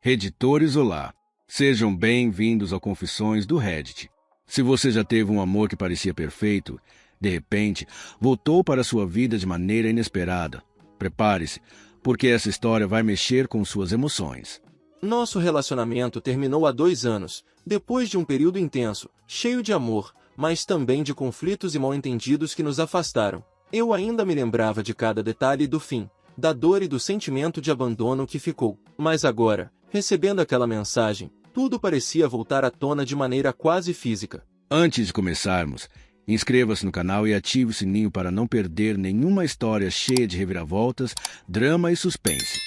Reditores, olá. Sejam bem-vindos ao Confissões do Reddit. Se você já teve um amor que parecia perfeito, de repente, voltou para sua vida de maneira inesperada, prepare-se, porque essa história vai mexer com suas emoções. Nosso relacionamento terminou há 2 anos, depois de um período intenso, cheio de amor, mas também de conflitos e mal-entendidos que nos afastaram. Eu ainda me lembrava de cada detalhe do fim, da dor e do sentimento de abandono que ficou. Mas agora, recebendo aquela mensagem, tudo parecia voltar à tona de maneira quase física. Antes de começarmos, inscreva-se no canal e ative o sininho para não perder nenhuma história cheia de reviravoltas, drama e suspense.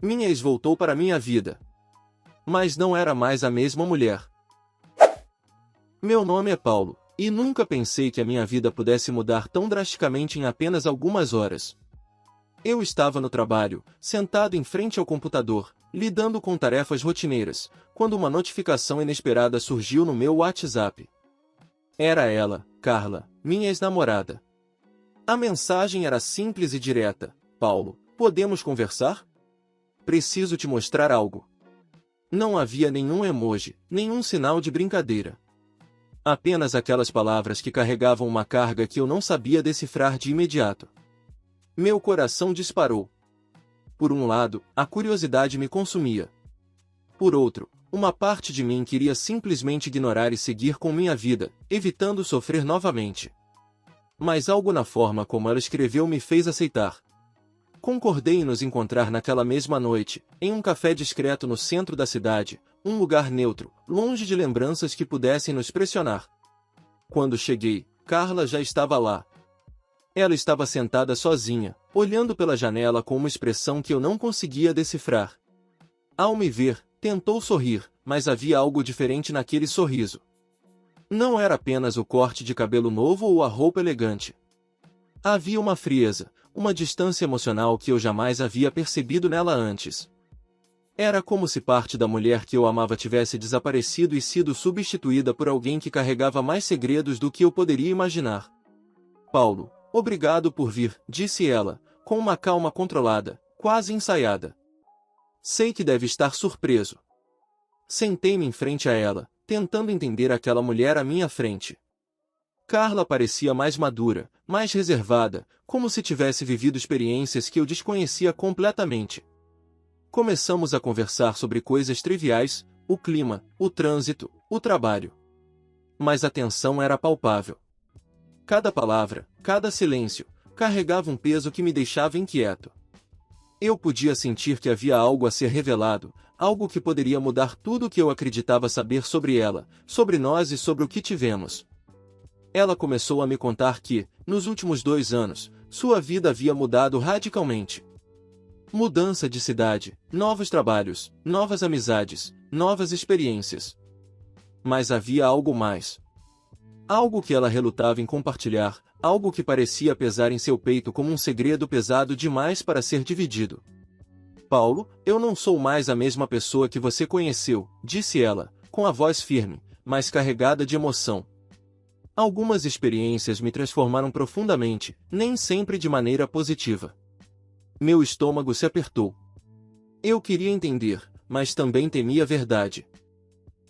Minha ex voltou para minha vida. Mas não era mais a mesma mulher. Meu nome é Paulo, e nunca pensei que a minha vida pudesse mudar tão drasticamente em apenas algumas horas. Eu estava no trabalho, sentado em frente ao computador, lidando com tarefas rotineiras, quando uma notificação inesperada surgiu no meu WhatsApp. Era ela, Carla, minha ex-namorada. A mensagem era simples e direta: Paulo, podemos conversar? Preciso te mostrar algo. Não havia nenhum emoji, nenhum sinal de brincadeira. Apenas aquelas palavras que carregavam uma carga que eu não sabia decifrar de imediato. Meu coração disparou. Por um lado, a curiosidade me consumia. Por outro, uma parte de mim queria simplesmente ignorar e seguir com minha vida, evitando sofrer novamente. Mas algo na forma como ela escreveu me fez aceitar. Concordei em nos encontrar naquela mesma noite, em um café discreto no centro da cidade, um lugar neutro, longe de lembranças que pudessem nos pressionar. Quando cheguei, Carla já estava lá. Ela estava sentada sozinha, olhando pela janela com uma expressão que eu não conseguia decifrar. Ao me ver, tentou sorrir, mas havia algo diferente naquele sorriso. Não era apenas o corte de cabelo novo ou a roupa elegante. Havia uma frieza, uma distância emocional que eu jamais havia percebido nela antes. Era como se parte da mulher que eu amava tivesse desaparecido e sido substituída por alguém que carregava mais segredos do que eu poderia imaginar. Paulo, obrigado por vir, disse ela, com uma calma controlada, quase ensaiada. Sei que deve estar surpreso. Sentei-me em frente a ela, tentando entender aquela mulher à minha frente. Carla parecia mais madura, mais reservada, como se tivesse vivido experiências que eu desconhecia completamente. Começamos a conversar sobre coisas triviais, o clima, o trânsito, o trabalho. Mas a tensão era palpável. Cada palavra, cada silêncio, carregava um peso que me deixava inquieto. Eu podia sentir que havia algo a ser revelado, algo que poderia mudar tudo o que eu acreditava saber sobre ela, sobre nós e sobre o que tivemos. Ela começou a me contar que, nos últimos 2 anos, sua vida havia mudado radicalmente. Mudança de cidade, novos trabalhos, novas amizades, novas experiências. Mas havia algo mais. Algo que ela relutava em compartilhar, algo que parecia pesar em seu peito como um segredo pesado demais para ser dividido. Paulo, eu não sou mais a mesma pessoa que você conheceu, disse ela, com a voz firme, mas carregada de emoção. Algumas experiências me transformaram profundamente, nem sempre de maneira positiva. Meu estômago se apertou. Eu queria entender, mas também temia a verdade.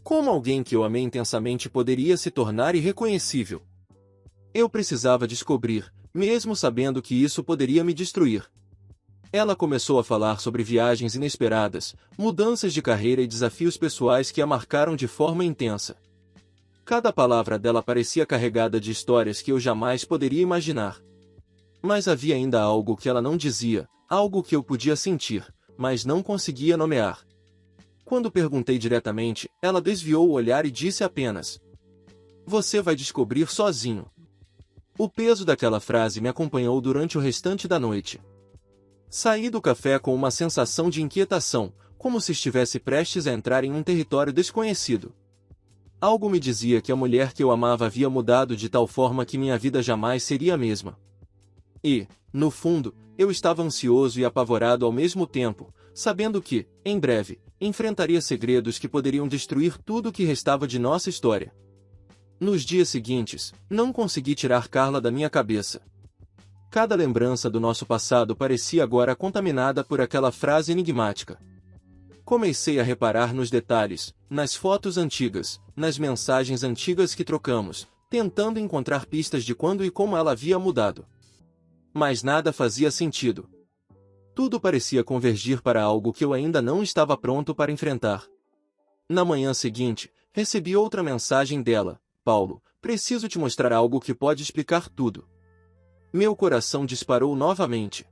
Como alguém que eu amei intensamente poderia se tornar irreconhecível? Eu precisava descobrir, mesmo sabendo que isso poderia me destruir. Ela começou a falar sobre viagens inesperadas, mudanças de carreira e desafios pessoais que a marcaram de forma intensa. Cada palavra dela parecia carregada de histórias que eu jamais poderia imaginar. Mas havia ainda algo que ela não dizia, algo que eu podia sentir, mas não conseguia nomear. Quando perguntei diretamente, ela desviou o olhar e disse apenas: Você vai descobrir sozinho. O peso daquela frase me acompanhou durante o restante da noite. Saí do café com uma sensação de inquietação, como se estivesse prestes a entrar em um território desconhecido. Algo me dizia que a mulher que eu amava havia mudado de tal forma que minha vida jamais seria a mesma. E, no fundo, eu estava ansioso e apavorado ao mesmo tempo, sabendo que, em breve, enfrentaria segredos que poderiam destruir tudo o que restava de nossa história. Nos dias seguintes, não consegui tirar Carla da minha cabeça. Cada lembrança do nosso passado parecia agora contaminada por aquela frase enigmática. Comecei a reparar nos detalhes, nas fotos antigas, nas mensagens antigas que trocamos, tentando encontrar pistas de quando e como ela havia mudado. Mas nada fazia sentido. Tudo parecia convergir para algo que eu ainda não estava pronto para enfrentar. Na manhã seguinte, recebi outra mensagem dela: Paulo, preciso te mostrar algo que pode explicar tudo. Meu coração disparou novamente.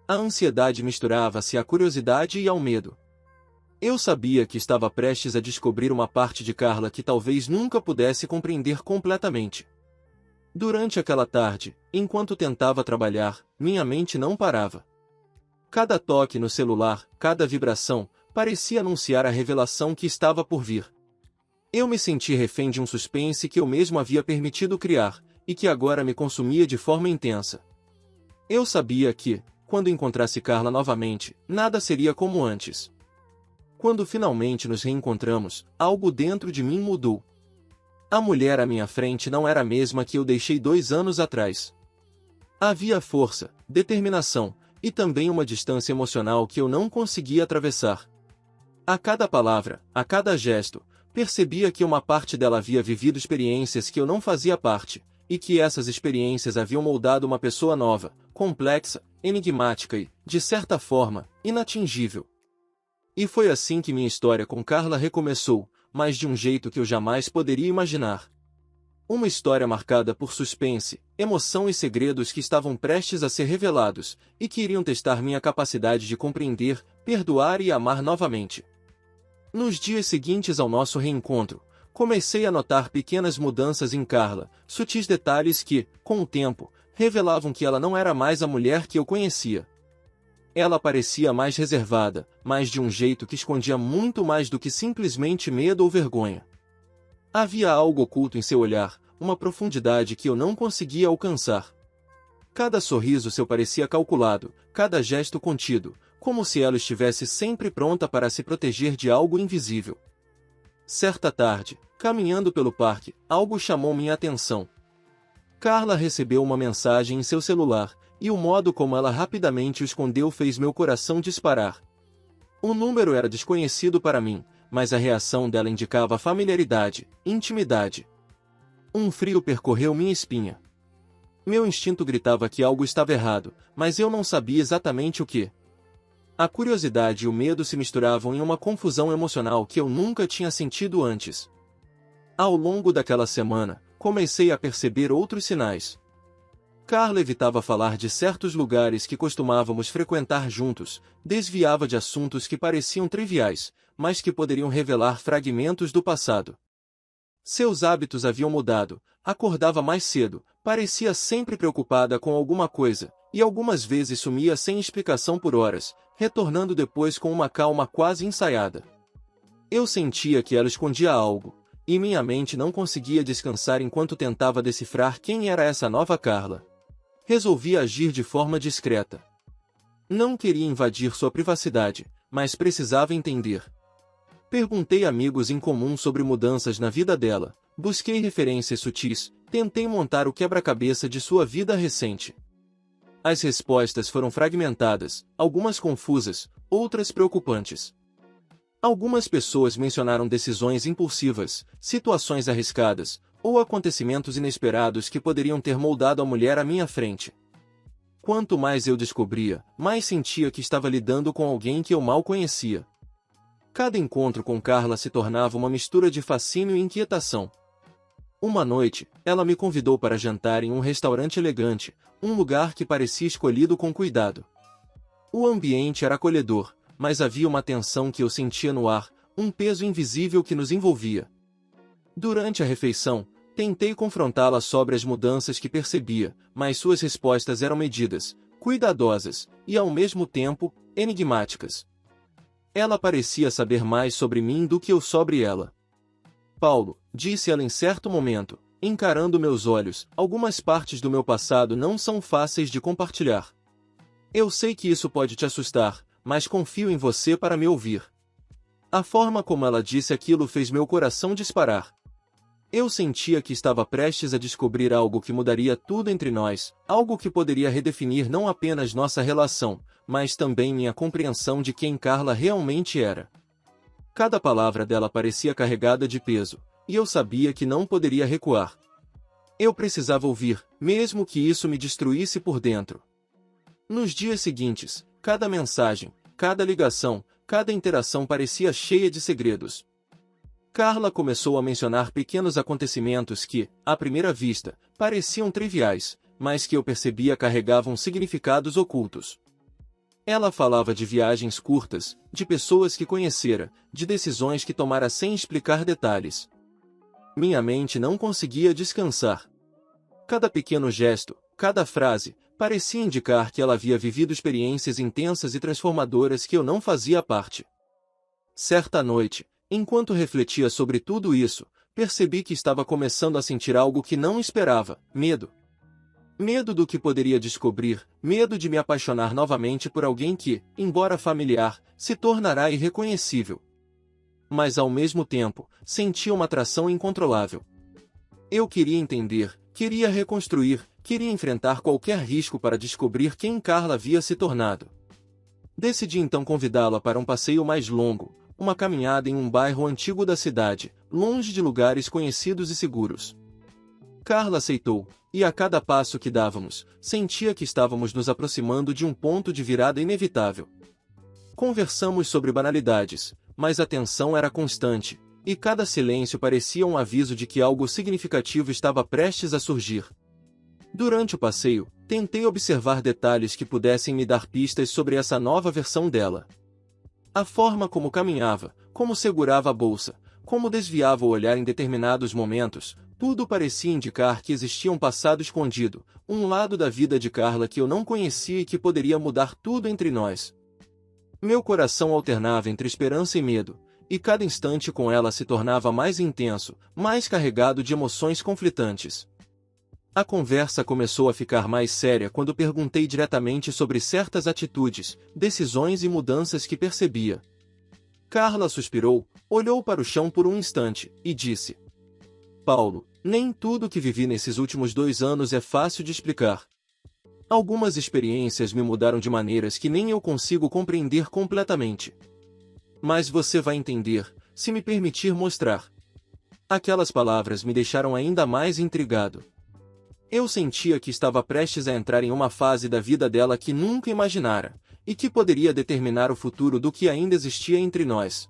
A ansiedade misturava-se à curiosidade e ao medo. Eu sabia que estava prestes a descobrir uma parte de Carla que talvez nunca pudesse compreender completamente. Durante aquela tarde, enquanto tentava trabalhar, minha mente não parava. Cada toque no celular, cada vibração, parecia anunciar a revelação que estava por vir. Eu me senti refém de um suspense que eu mesmo havia permitido criar, e que agora me consumia de forma intensa. Eu sabia que, quando encontrasse Carla novamente, nada seria como antes. Quando finalmente nos reencontramos, algo dentro de mim mudou. A mulher à minha frente não era a mesma que eu deixei 2 anos atrás. Havia força, determinação, e também uma distância emocional que eu não conseguia atravessar. A cada palavra, a cada gesto, percebia que uma parte dela havia vivido experiências que eu não fazia parte, e que essas experiências haviam moldado uma pessoa nova, complexa, enigmática e, de certa forma, inatingível. E foi assim que minha história com Carla recomeçou, mas de um jeito que eu jamais poderia imaginar. Uma história marcada por suspense, emoção e segredos que estavam prestes a ser revelados, e que iriam testar minha capacidade de compreender, perdoar e amar novamente. Nos dias seguintes ao nosso reencontro, comecei a notar pequenas mudanças em Carla, sutis detalhes que, com o tempo, revelavam que ela não era mais a mulher que eu conhecia. Ela parecia mais reservada, mas de um jeito que escondia muito mais do que simplesmente medo ou vergonha. Havia algo oculto em seu olhar, uma profundidade que eu não conseguia alcançar. Cada sorriso seu parecia calculado, cada gesto contido, como se ela estivesse sempre pronta para se proteger de algo invisível. Certa tarde, caminhando pelo parque, algo chamou minha atenção. Carla recebeu uma mensagem em seu celular, e o modo como ela rapidamente o escondeu fez meu coração disparar. O número era desconhecido para mim, mas a reação dela indicava familiaridade, intimidade. Um frio percorreu minha espinha. Meu instinto gritava que algo estava errado, mas eu não sabia exatamente o que. A curiosidade e o medo se misturavam em uma confusão emocional que eu nunca tinha sentido antes. Ao longo daquela semana, comecei a perceber outros sinais. Carla evitava falar de certos lugares que costumávamos frequentar juntos, desviava de assuntos que pareciam triviais, mas que poderiam revelar fragmentos do passado. Seus hábitos haviam mudado, acordava mais cedo, parecia sempre preocupada com alguma coisa, e algumas vezes sumia sem explicação por horas, retornando depois com uma calma quase ensaiada. Eu sentia que ela escondia algo, e minha mente não conseguia descansar enquanto tentava decifrar quem era essa nova Carla. Resolvi agir de forma discreta. Não queria invadir sua privacidade, mas precisava entender. Perguntei a amigos em comum sobre mudanças na vida dela, busquei referências sutis, tentei montar o quebra-cabeça de sua vida recente. As respostas foram fragmentadas, algumas confusas, outras preocupantes. Algumas pessoas mencionaram decisões impulsivas, situações arriscadas, ou acontecimentos inesperados que poderiam ter moldado a mulher à minha frente. Quanto mais eu descobria, mais sentia que estava lidando com alguém que eu mal conhecia. Cada encontro com Carla se tornava uma mistura de fascínio e inquietação. Uma noite, ela me convidou para jantar em um restaurante elegante, um lugar que parecia escolhido com cuidado. O ambiente era acolhedor, mas havia uma tensão que eu sentia no ar, um peso invisível que nos envolvia. Durante a refeição, tentei confrontá-la sobre as mudanças que percebia, mas suas respostas eram medidas, cuidadosas, e ao mesmo tempo, enigmáticas. Ela parecia saber mais sobre mim do que eu sobre ela. Paulo, disse ela em certo momento, encarando meus olhos, algumas partes do meu passado não são fáceis de compartilhar. Eu sei que isso pode te assustar, mas confio em você para me ouvir. A forma como ela disse aquilo fez meu coração disparar. Eu sentia que estava prestes a descobrir algo que mudaria tudo entre nós, algo que poderia redefinir não apenas nossa relação, mas também minha compreensão de quem Carla realmente era. Cada palavra dela parecia carregada de peso, e eu sabia que não poderia recuar. Eu precisava ouvir, mesmo que isso me destruísse por dentro. Nos dias seguintes, cada mensagem, cada ligação, cada interação parecia cheia de segredos. Carla começou a mencionar pequenos acontecimentos que, à primeira vista, pareciam triviais, mas que eu percebia carregavam significados ocultos. Ela falava de viagens curtas, de pessoas que conhecera, de decisões que tomara sem explicar detalhes. Minha mente não conseguia descansar. Cada pequeno gesto, cada frase, parecia indicar que ela havia vivido experiências intensas e transformadoras que eu não fazia parte. Certa noite, enquanto refletia sobre tudo isso, percebi que estava começando a sentir algo que não esperava: medo. Medo do que poderia descobrir, medo de me apaixonar novamente por alguém que, embora familiar, se tornará irreconhecível. Mas ao mesmo tempo, sentia uma atração incontrolável. Eu queria entender, queria reconstruir, queria enfrentar qualquer risco para descobrir quem Carla havia se tornado. Decidi então convidá-la para um passeio mais longo, uma caminhada em um bairro antigo da cidade, longe de lugares conhecidos e seguros. Carla aceitou, e a cada passo que dávamos, sentia que estávamos nos aproximando de um ponto de virada inevitável. Conversamos sobre banalidades, mas a tensão era constante, e cada silêncio parecia um aviso de que algo significativo estava prestes a surgir. Durante o passeio, tentei observar detalhes que pudessem me dar pistas sobre essa nova versão dela. A forma como caminhava, como segurava a bolsa, como desviava o olhar em determinados momentos, tudo parecia indicar que existia um passado escondido, um lado da vida de Carla que eu não conhecia e que poderia mudar tudo entre nós. Meu coração alternava entre esperança e medo, e cada instante com ela se tornava mais intenso, mais carregado de emoções conflitantes. A conversa começou a ficar mais séria quando perguntei diretamente sobre certas atitudes, decisões e mudanças que percebia. Carla suspirou, olhou para o chão por um instante, e disse: Paulo, nem tudo que vivi nesses últimos 2 anos é fácil de explicar. Algumas experiências me mudaram de maneiras que nem eu consigo compreender completamente. Mas você vai entender, se me permitir mostrar. Aquelas palavras me deixaram ainda mais intrigado. Eu sentia que estava prestes a entrar em uma fase da vida dela que nunca imaginara, e que poderia determinar o futuro do que ainda existia entre nós.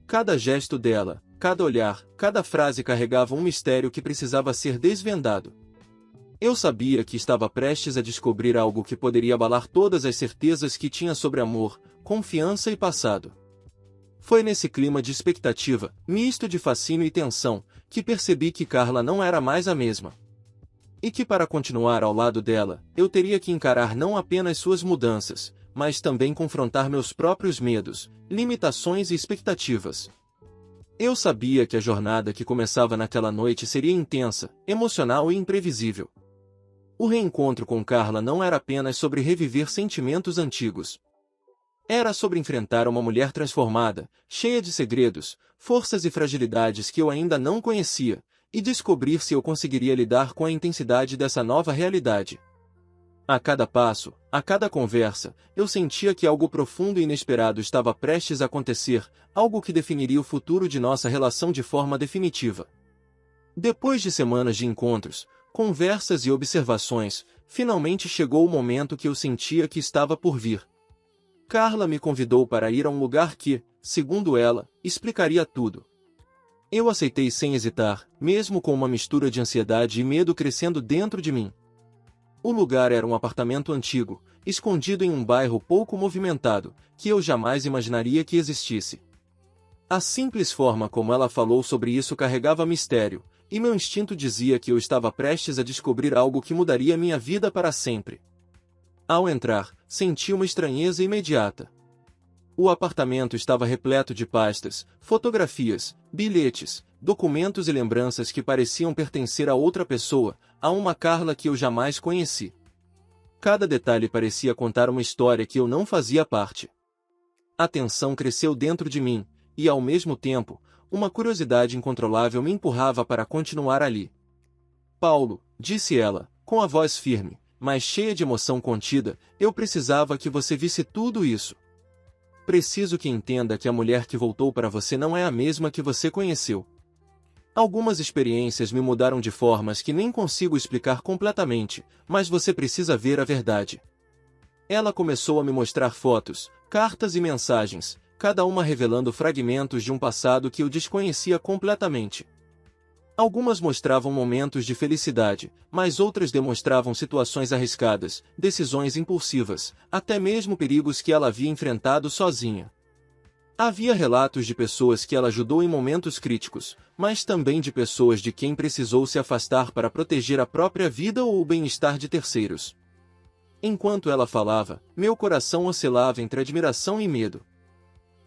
Cada gesto dela, cada olhar, cada frase carregava um mistério que precisava ser desvendado. Eu sabia que estava prestes a descobrir algo que poderia abalar todas as certezas que tinha sobre amor, confiança e passado. Foi nesse clima de expectativa, misto de fascínio e tensão, que percebi que Carla não era mais a mesma. E que para continuar ao lado dela, eu teria que encarar não apenas suas mudanças, mas também confrontar meus próprios medos, limitações e expectativas. Eu sabia que a jornada que começava naquela noite seria intensa, emocional e imprevisível. O reencontro com Carla não era apenas sobre reviver sentimentos antigos. Era sobre enfrentar uma mulher transformada, cheia de segredos, forças e fragilidades que eu ainda não conhecia, e descobrir se eu conseguiria lidar com a intensidade dessa nova realidade. A cada passo, a cada conversa, eu sentia que algo profundo e inesperado estava prestes a acontecer, algo que definiria o futuro de nossa relação de forma definitiva. Depois de semanas de encontros, conversas e observações, finalmente chegou o momento que eu sentia que estava por vir. Carla me convidou para ir a um lugar que, segundo ela, explicaria tudo. Eu aceitei sem hesitar, mesmo com uma mistura de ansiedade e medo crescendo dentro de mim. O lugar era um apartamento antigo, escondido em um bairro pouco movimentado, que eu jamais imaginaria que existisse. A simples forma como ela falou sobre isso carregava mistério, e meu instinto dizia que eu estava prestes a descobrir algo que mudaria minha vida para sempre. Ao entrar, senti uma estranheza imediata. O apartamento estava repleto de pastas, fotografias, bilhetes, documentos e lembranças que pareciam pertencer a outra pessoa, a uma Carla que eu jamais conheci. Cada detalhe parecia contar uma história que eu não fazia parte. A tensão cresceu dentro de mim, e ao mesmo tempo, uma curiosidade incontrolável me empurrava para continuar ali. Paulo, disse ela, com a voz firme, mas cheia de emoção contida, eu precisava que você visse tudo isso. Preciso que entenda que a mulher que voltou para você não é a mesma que você conheceu. Algumas experiências me mudaram de formas que nem consigo explicar completamente, mas você precisa ver a verdade. Ela começou a me mostrar fotos, cartas e mensagens, cada uma revelando fragmentos de um passado que eu desconhecia completamente. Algumas mostravam momentos de felicidade, mas outras demonstravam situações arriscadas, decisões impulsivas, até mesmo perigos que ela havia enfrentado sozinha. Havia relatos de pessoas que ela ajudou em momentos críticos, mas também de pessoas de quem precisou se afastar para proteger a própria vida ou o bem-estar de terceiros. Enquanto ela falava, meu coração oscilava entre admiração e medo.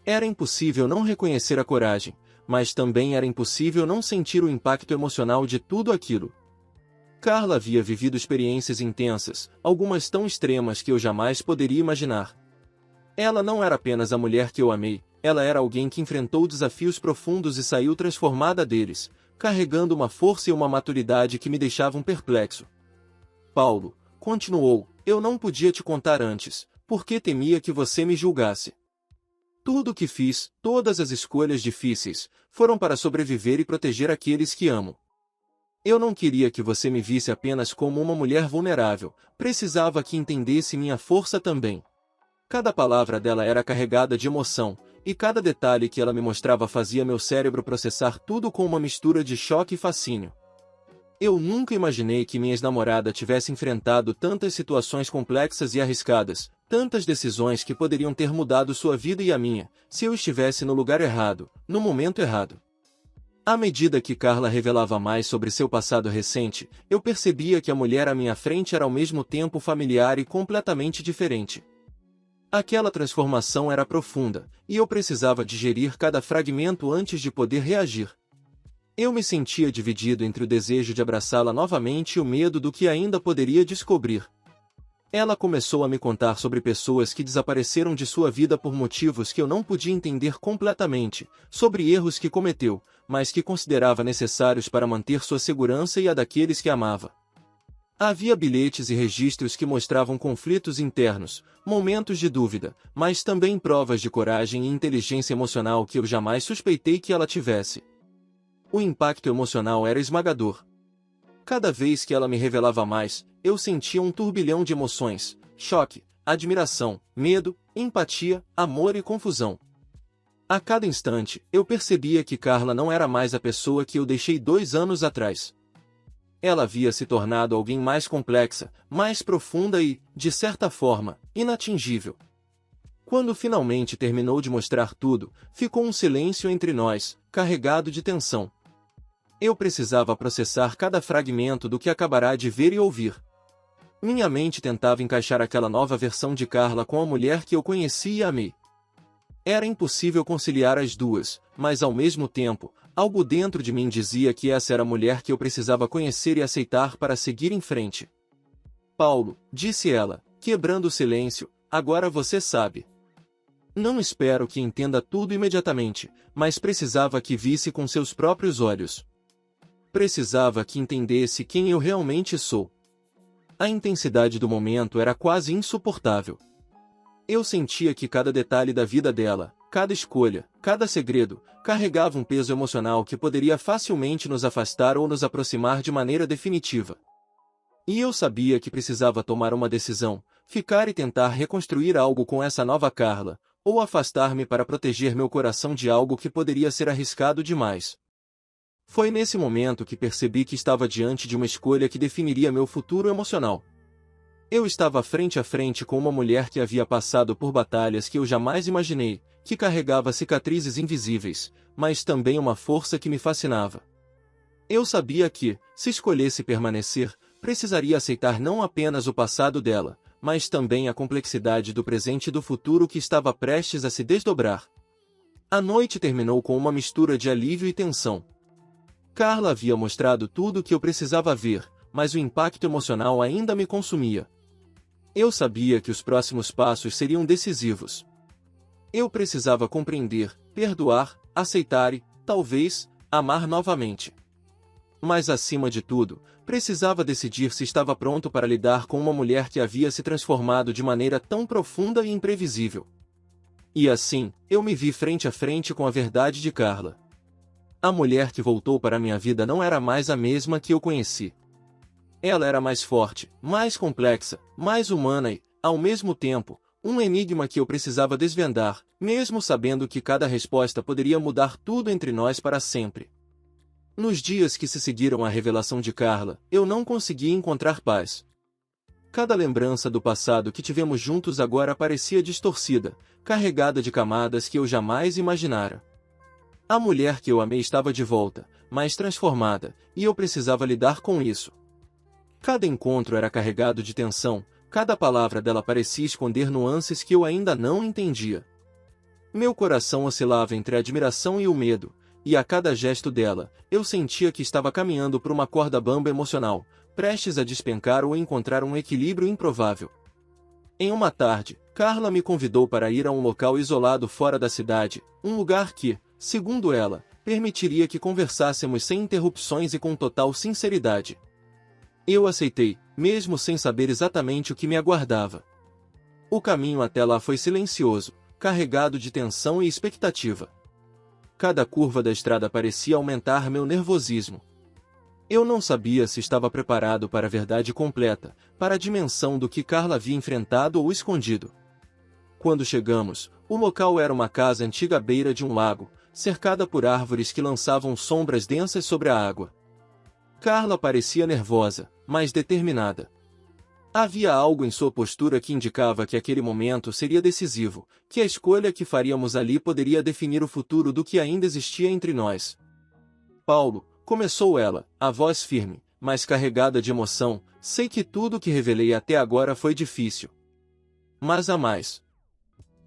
Era impossível não reconhecer a coragem, mas também era impossível não sentir o impacto emocional de tudo aquilo. Carla havia vivido experiências intensas, algumas tão extremas que eu jamais poderia imaginar. Ela não era apenas a mulher que eu amei, ela era alguém que enfrentou desafios profundos e saiu transformada deles, carregando uma força e uma maturidade que me deixavam perplexo. Paulo, continuou, eu não podia te contar antes, porque temia que você me julgasse. Tudo o que fiz, todas as escolhas difíceis, foram para sobreviver e proteger aqueles que amo. Eu não queria que você me visse apenas como uma mulher vulnerável, precisava que entendesse minha força também. Cada palavra dela era carregada de emoção, e cada detalhe que ela me mostrava fazia meu cérebro processar tudo com uma mistura de choque e fascínio. Eu nunca imaginei que minha ex-namorada tivesse enfrentado tantas situações complexas e arriscadas, tantas decisões que poderiam ter mudado sua vida e a minha, se eu estivesse no lugar errado, no momento errado. À medida que Carla revelava mais sobre seu passado recente, eu percebia que a mulher à minha frente era ao mesmo tempo familiar e completamente diferente. Aquela transformação era profunda, e eu precisava digerir cada fragmento antes de poder reagir. Eu me sentia dividido entre o desejo de abraçá-la novamente e o medo do que ainda poderia descobrir. Ela começou a me contar sobre pessoas que desapareceram de sua vida por motivos que eu não podia entender completamente, sobre erros que cometeu, mas que considerava necessários para manter sua segurança e a daqueles que amava. Havia bilhetes e registros que mostravam conflitos internos, momentos de dúvida, mas também provas de coragem e inteligência emocional que eu jamais suspeitei que ela tivesse. O impacto emocional era esmagador. Cada vez que ela me revelava mais, eu sentia um turbilhão de emoções, choque, admiração, medo, empatia, amor e confusão. A cada instante, eu percebia que Carla não era mais a pessoa que eu deixei 2 anos atrás. Ela havia se tornado alguém mais complexa, mais profunda e, de certa forma, inatingível. Quando finalmente terminou de mostrar tudo, ficou um silêncio entre nós, carregado de tensão. Eu precisava processar cada fragmento do que acabará de ver e ouvir. Minha mente tentava encaixar aquela nova versão de Carla com a mulher que eu conheci e amei. Era impossível conciliar as duas, mas ao mesmo tempo, algo dentro de mim dizia que essa era a mulher que eu precisava conhecer e aceitar para seguir em frente. Paulo, disse ela, quebrando o silêncio, agora você sabe. Não espero que entenda tudo imediatamente, mas precisava que visse com seus próprios olhos. Precisava que entendesse quem eu realmente sou. A intensidade do momento era quase insuportável. Eu sentia que cada detalhe da vida dela, cada escolha, cada segredo, carregava um peso emocional que poderia facilmente nos afastar ou nos aproximar de maneira definitiva. E eu sabia que precisava tomar uma decisão, ficar e tentar reconstruir algo com essa nova Carla, ou afastar-me para proteger meu coração de algo que poderia ser arriscado demais. Foi nesse momento que percebi que estava diante de uma escolha que definiria meu futuro emocional. Eu estava frente a frente com uma mulher que havia passado por batalhas que eu jamais imaginei, que carregava cicatrizes invisíveis, mas também uma força que me fascinava. Eu sabia que, se escolhesse permanecer, precisaria aceitar não apenas o passado dela, mas também a complexidade do presente e do futuro que estava prestes a se desdobrar. A noite terminou com uma mistura de alívio e tensão. Carla havia mostrado tudo o que eu precisava ver, mas o impacto emocional ainda me consumia. Eu sabia que os próximos passos seriam decisivos. Eu precisava compreender, perdoar, aceitar e, talvez, amar novamente. Mas acima de tudo, precisava decidir se estava pronto para lidar com uma mulher que havia se transformado de maneira tão profunda e imprevisível. E assim, eu me vi frente a frente com a verdade de Carla. A mulher que voltou para minha vida não era mais a mesma que eu conheci. Ela era mais forte, mais complexa, mais humana e, ao mesmo tempo, um enigma que eu precisava desvendar, mesmo sabendo que cada resposta poderia mudar tudo entre nós para sempre. Nos dias que se seguiram à revelação de Carla, eu não conseguia encontrar paz. Cada lembrança do passado que tivemos juntos agora parecia distorcida, carregada de camadas que eu jamais imaginara. A mulher que eu amei estava de volta, mas transformada, e eu precisava lidar com isso. Cada encontro era carregado de tensão, cada palavra dela parecia esconder nuances que eu ainda não entendia. Meu coração oscilava entre a admiração e o medo, e a cada gesto dela, eu sentia que estava caminhando por uma corda bamba emocional, prestes a despencar ou encontrar um equilíbrio improvável. Em uma tarde, Carla me convidou para ir a um local isolado fora da cidade, um lugar que, segundo ela, permitiria que conversássemos sem interrupções e com total sinceridade. Eu aceitei, mesmo sem saber exatamente o que me aguardava. O caminho até lá foi silencioso, carregado de tensão e expectativa. Cada curva da estrada parecia aumentar meu nervosismo. Eu não sabia se estava preparado para a verdade completa, para a dimensão do que Carla havia enfrentado ou escondido. Quando chegamos, o local era uma casa antiga à beira de um lago, cercada por árvores que lançavam sombras densas sobre a água. Carla parecia nervosa, mas determinada. Havia algo em sua postura que indicava que aquele momento seria decisivo, que a escolha que faríamos ali poderia definir o futuro do que ainda existia entre nós. Paulo, começou ela, a voz firme, mas carregada de emoção, sei que tudo o que revelei até agora foi difícil. Mas há mais.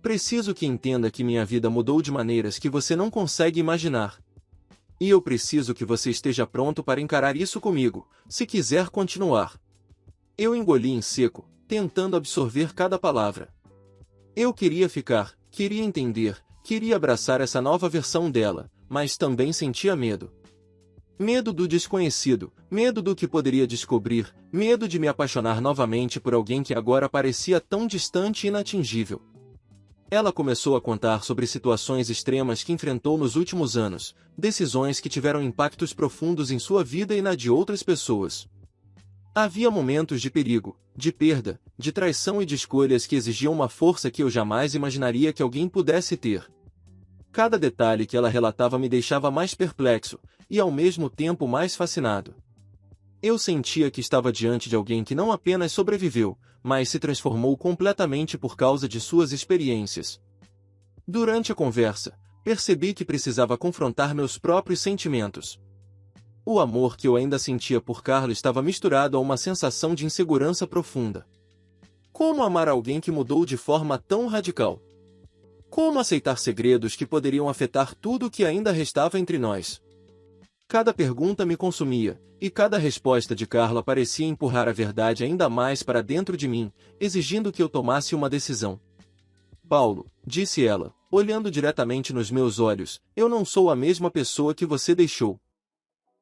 Preciso que entenda que minha vida mudou de maneiras que você não consegue imaginar. E eu preciso que você esteja pronto para encarar isso comigo, se quiser continuar. Eu engoli em seco, tentando absorver cada palavra. Eu queria ficar, queria entender, queria abraçar essa nova versão dela, mas também sentia medo. Medo do desconhecido, medo do que poderia descobrir, medo de me apaixonar novamente por alguém que agora parecia tão distante e inatingível. Ela começou a contar sobre situações extremas que enfrentou nos últimos anos, decisões que tiveram impactos profundos em sua vida e na de outras pessoas. Havia momentos de perigo, de perda, de traição e de escolhas que exigiam uma força que eu jamais imaginaria que alguém pudesse ter. Cada detalhe que ela relatava me deixava mais perplexo, e ao mesmo tempo mais fascinado. Eu sentia que estava diante de alguém que não apenas sobreviveu, mas se transformou completamente por causa de suas experiências. Durante a conversa, percebi que precisava confrontar meus próprios sentimentos. O amor que eu ainda sentia por Carla estava misturado a uma sensação de insegurança profunda. Como amar alguém que mudou de forma tão radical? Como aceitar segredos que poderiam afetar tudo o que ainda restava entre nós? Cada pergunta me consumia, e cada resposta de Carla parecia empurrar a verdade ainda mais para dentro de mim, exigindo que eu tomasse uma decisão. Paulo, disse ela, olhando diretamente nos meus olhos, eu não sou a mesma pessoa que você deixou.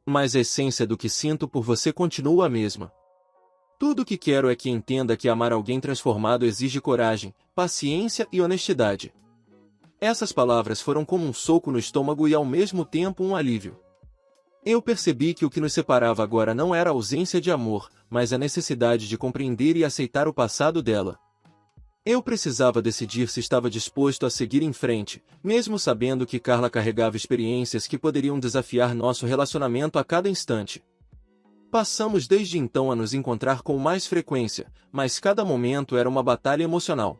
Mas a essência do que sinto por você continua a mesma. Tudo o que quero é que entenda que amar alguém transformado exige coragem, paciência e honestidade. Essas palavras foram como um soco no estômago e ao mesmo tempo um alívio. Eu percebi que o que nos separava agora não era a ausência de amor, mas a necessidade de compreender e aceitar o passado dela. Eu precisava decidir se estava disposto a seguir em frente, mesmo sabendo que Carla carregava experiências que poderiam desafiar nosso relacionamento a cada instante. Passamos desde então a nos encontrar com mais frequência, mas cada momento era uma batalha emocional.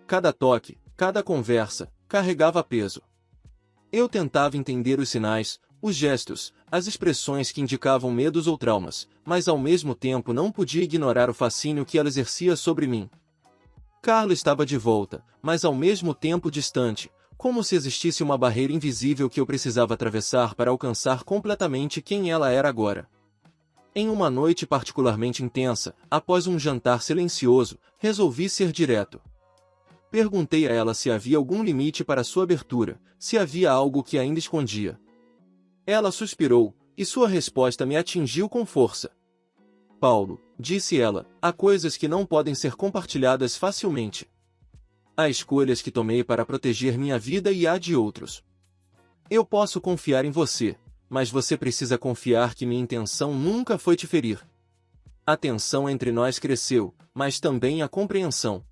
Cada toque, cada conversa, carregava peso. Eu tentava entender os sinais, os gestos, as expressões que indicavam medos ou traumas, mas ao mesmo tempo não podia ignorar o fascínio que ela exercia sobre mim. Carla estava de volta, mas ao mesmo tempo distante, como se existisse uma barreira invisível que eu precisava atravessar para alcançar completamente quem ela era agora. Em uma noite particularmente intensa, após um jantar silencioso, resolvi ser direto. Perguntei a ela se havia algum limite para sua abertura, se havia algo que ainda escondia. Ela suspirou, e sua resposta me atingiu com força. Paulo, disse ela, há coisas que não podem ser compartilhadas facilmente. Há escolhas que tomei para proteger minha vida e a de outros. Eu posso confiar em você, mas você precisa confiar que minha intenção nunca foi te ferir. A tensão entre nós cresceu, mas também a compreensão.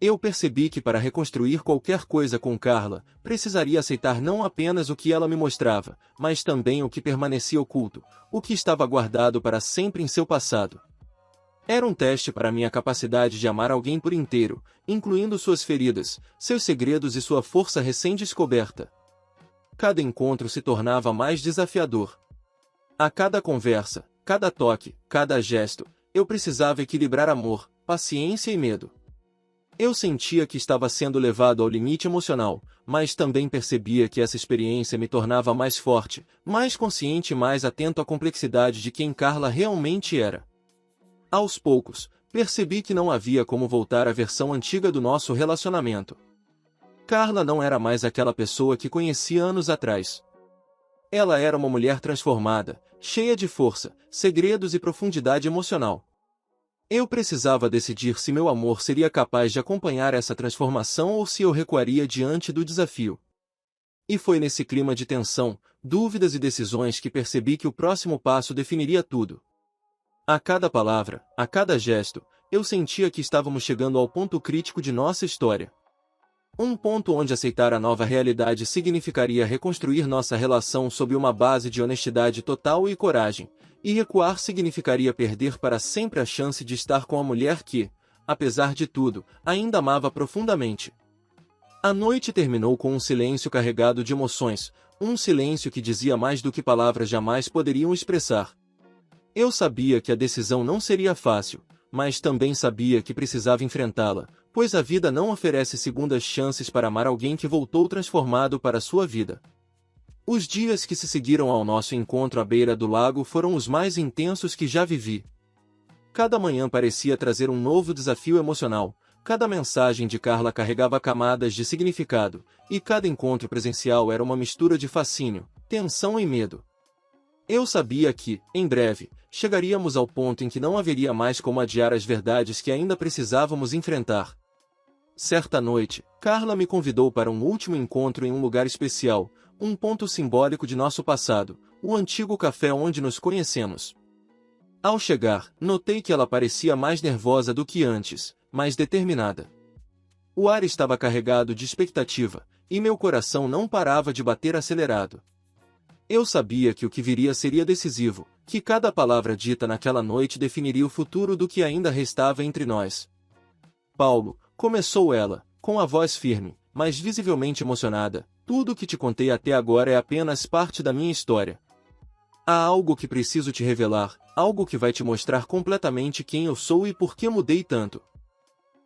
Eu percebi que para reconstruir qualquer coisa com Carla, precisaria aceitar não apenas o que ela me mostrava, mas também o que permanecia oculto, o que estava guardado para sempre em seu passado. Era um teste para minha capacidade de amar alguém por inteiro, incluindo suas feridas, seus segredos e sua força recém-descoberta. Cada encontro se tornava mais desafiador. A cada conversa, cada toque, cada gesto, eu precisava equilibrar amor, paciência e medo. Eu sentia que estava sendo levado ao limite emocional, mas também percebia que essa experiência me tornava mais forte, mais consciente e mais atento à complexidade de quem Carla realmente era. Aos poucos, percebi que não havia como voltar à versão antiga do nosso relacionamento. Carla não era mais aquela pessoa que conheci anos atrás. Ela era uma mulher transformada, cheia de força, segredos e profundidade emocional. Eu precisava decidir se meu amor seria capaz de acompanhar essa transformação ou se eu recuaria diante do desafio. E foi nesse clima de tensão, dúvidas e decisões que percebi que o próximo passo definiria tudo. A cada palavra, a cada gesto, eu sentia que estávamos chegando ao ponto crítico de nossa história. Um ponto onde aceitar a nova realidade significaria reconstruir nossa relação sob uma base de honestidade total e coragem, e recuar significaria perder para sempre a chance de estar com a mulher que, apesar de tudo, ainda amava profundamente. A noite terminou com um silêncio carregado de emoções, um silêncio que dizia mais do que palavras jamais poderiam expressar. Eu sabia que a decisão não seria fácil, mas também sabia que precisava enfrentá-la, pois a vida não oferece segundas chances para amar alguém que voltou transformado para sua vida. Os dias que se seguiram ao nosso encontro à beira do lago foram os mais intensos que já vivi. Cada manhã parecia trazer um novo desafio emocional, cada mensagem de Carla carregava camadas de significado, e cada encontro presencial era uma mistura de fascínio, tensão e medo. Eu sabia que, em breve, chegaríamos ao ponto em que não haveria mais como adiar as verdades que ainda precisávamos enfrentar. Certa noite, Carla me convidou para um último encontro em um lugar especial, um ponto simbólico de nosso passado, o antigo café onde nos conhecemos. Ao chegar, notei que ela parecia mais nervosa do que antes, mais determinada. O ar estava carregado de expectativa, e meu coração não parava de bater acelerado. Eu sabia que o que viria seria decisivo, que cada palavra dita naquela noite definiria o futuro do que ainda restava entre nós. Paulo, começou ela, com a voz firme, mas visivelmente emocionada, tudo o que te contei até agora é apenas parte da minha história. Há algo que preciso te revelar, algo que vai te mostrar completamente quem eu sou e por que mudei tanto.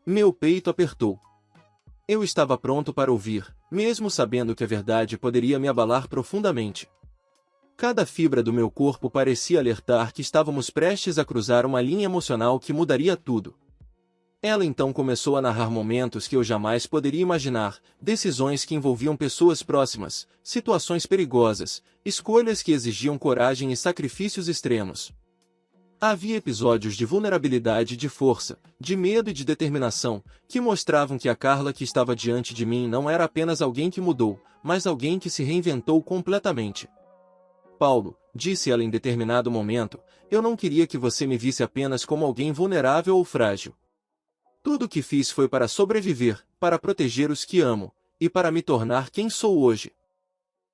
Meu peito apertou. Eu estava pronto para ouvir, mesmo sabendo que a verdade poderia me abalar profundamente. Cada fibra do meu corpo parecia alertar que estávamos prestes a cruzar uma linha emocional que mudaria tudo. Ela então começou a narrar momentos que eu jamais poderia imaginar, decisões que envolviam pessoas próximas, situações perigosas, escolhas que exigiam coragem e sacrifícios extremos. Havia episódios de vulnerabilidade e de força, de medo e de determinação, que mostravam que a Carla que estava diante de mim não era apenas alguém que mudou, mas alguém que se reinventou completamente. Paulo, disse ela em determinado momento, eu não queria que você me visse apenas como alguém vulnerável ou frágil. Tudo o que fiz foi para sobreviver, para proteger os que amo, e para me tornar quem sou hoje.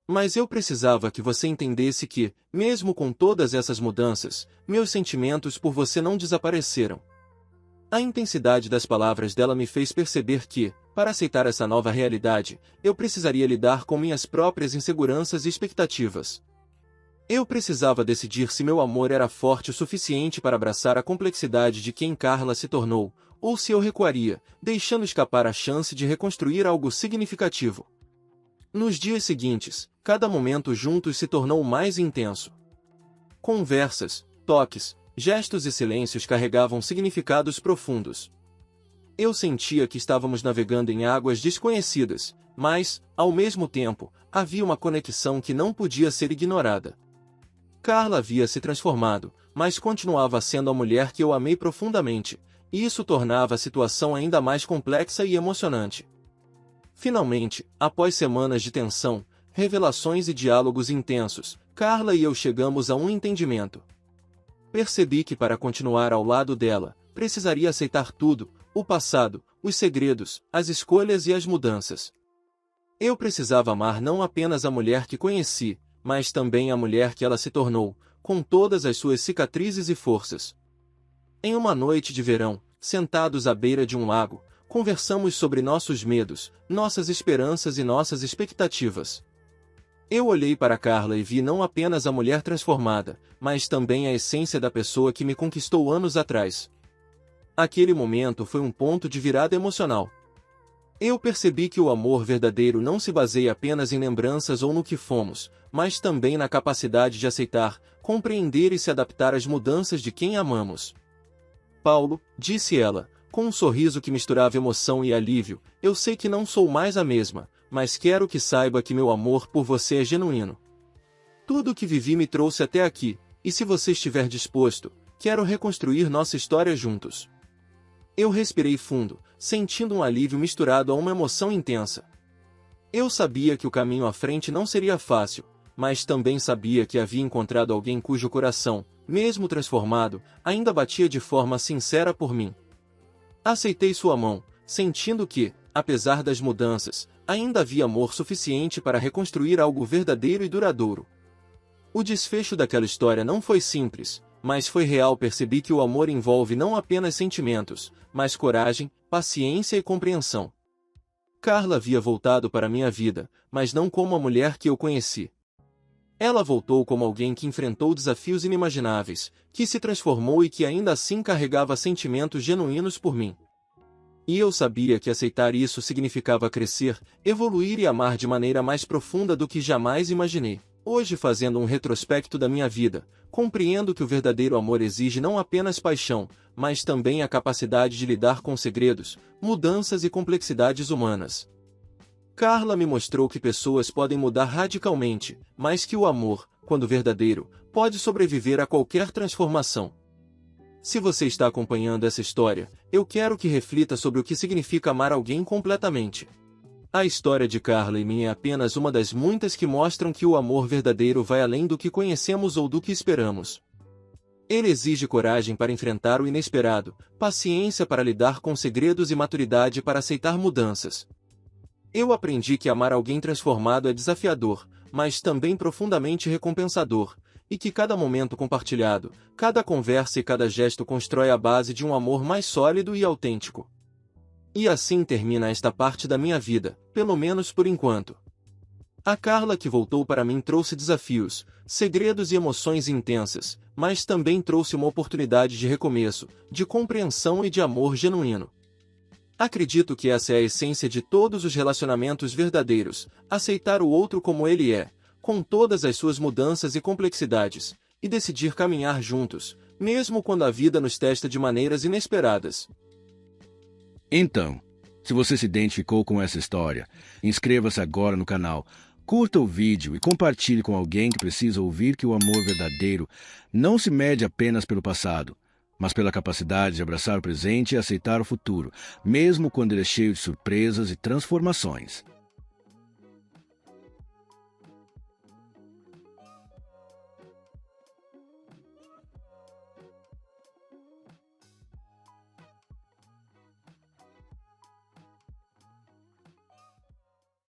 Mas eu precisava que você entendesse que, mesmo com todas essas mudanças, meus sentimentos por você não desapareceram. A intensidade das palavras dela me fez perceber que, para aceitar essa nova realidade, eu precisaria lidar com minhas próprias inseguranças e expectativas. Eu precisava decidir se meu amor era forte o suficiente para abraçar a complexidade de quem Carla se tornou, ou se eu recuaria, deixando escapar a chance de reconstruir algo significativo. Nos dias seguintes, cada momento juntos se tornou mais intenso. Conversas, toques, gestos e silêncios carregavam significados profundos. Eu sentia que estávamos navegando em águas desconhecidas, mas, ao mesmo tempo, havia uma conexão que não podia ser ignorada. Carla havia se transformado, mas continuava sendo a mulher que eu amei profundamente, e isso tornava a situação ainda mais complexa e emocionante. Finalmente, após semanas de tensão, revelações e diálogos intensos, Carla e eu chegamos a um entendimento. Percebi que para continuar ao lado dela, precisaria aceitar tudo, o passado, os segredos, as escolhas e as mudanças. Eu precisava amar não apenas a mulher que conheci, mas também a mulher que ela se tornou, com todas as suas cicatrizes e forças. Em uma noite de verão, sentados à beira de um lago, conversamos sobre nossos medos, nossas esperanças e nossas expectativas. Eu olhei para Carla e vi não apenas a mulher transformada, mas também a essência da pessoa que me conquistou anos atrás. Aquele momento foi um ponto de virada emocional. Eu percebi que o amor verdadeiro não se baseia apenas em lembranças ou no que fomos, mas também na capacidade de aceitar, compreender e se adaptar às mudanças de quem amamos. Paulo, disse ela, com um sorriso que misturava emoção e alívio, eu sei que não sou mais a mesma, mas quero que saiba que meu amor por você é genuíno. Tudo o que vivi me trouxe até aqui, e se você estiver disposto, quero reconstruir nossa história juntos. Eu respirei fundo, sentindo um alívio misturado a uma emoção intensa. Eu sabia que o caminho à frente não seria fácil, mas também sabia que havia encontrado alguém cujo coração, mesmo transformado, ainda batia de forma sincera por mim. Aceitei sua mão, sentindo que, apesar das mudanças, ainda havia amor suficiente para reconstruir algo verdadeiro e duradouro. O desfecho daquela história não foi simples, mas foi real. Percebi que o amor envolve não apenas sentimentos, mas coragem, paciência e compreensão. Carla havia voltado para minha vida, mas não como a mulher que eu conheci. Ela voltou como alguém que enfrentou desafios inimagináveis, que se transformou e que ainda assim carregava sentimentos genuínos por mim. E eu sabia que aceitar isso significava crescer, evoluir e amar de maneira mais profunda do que jamais imaginei. Hoje, fazendo um retrospecto da minha vida, compreendo que o verdadeiro amor exige não apenas paixão, mas também a capacidade de lidar com segredos, mudanças e complexidades humanas. Carla me mostrou que pessoas podem mudar radicalmente, mas que o amor, quando verdadeiro, pode sobreviver a qualquer transformação. Se você está acompanhando essa história, eu quero que reflita sobre o que significa amar alguém completamente. A história de Carla e minha é apenas uma das muitas que mostram que o amor verdadeiro vai além do que conhecemos ou do que esperamos. Ele exige coragem para enfrentar o inesperado, paciência para lidar com segredos e maturidade para aceitar mudanças. Eu aprendi que amar alguém transformado é desafiador, mas também profundamente recompensador, e que cada momento compartilhado, cada conversa e cada gesto constrói a base de um amor mais sólido e autêntico. E assim termina esta parte da minha vida, pelo menos por enquanto. A Carla que voltou para mim trouxe desafios, segredos e emoções intensas, mas também trouxe uma oportunidade de recomeço, de compreensão e de amor genuíno. Acredito que essa é a essência de todos os relacionamentos verdadeiros, aceitar o outro como ele é, com todas as suas mudanças e complexidades, e decidir caminhar juntos, mesmo quando a vida nos testa de maneiras inesperadas. Então, se você se identificou com essa história, inscreva-se agora no canal, curta o vídeo e compartilhe com alguém que precisa ouvir que o amor verdadeiro não se mede apenas pelo passado, mas pela capacidade de abraçar o presente e aceitar o futuro, mesmo quando ele é cheio de surpresas e transformações.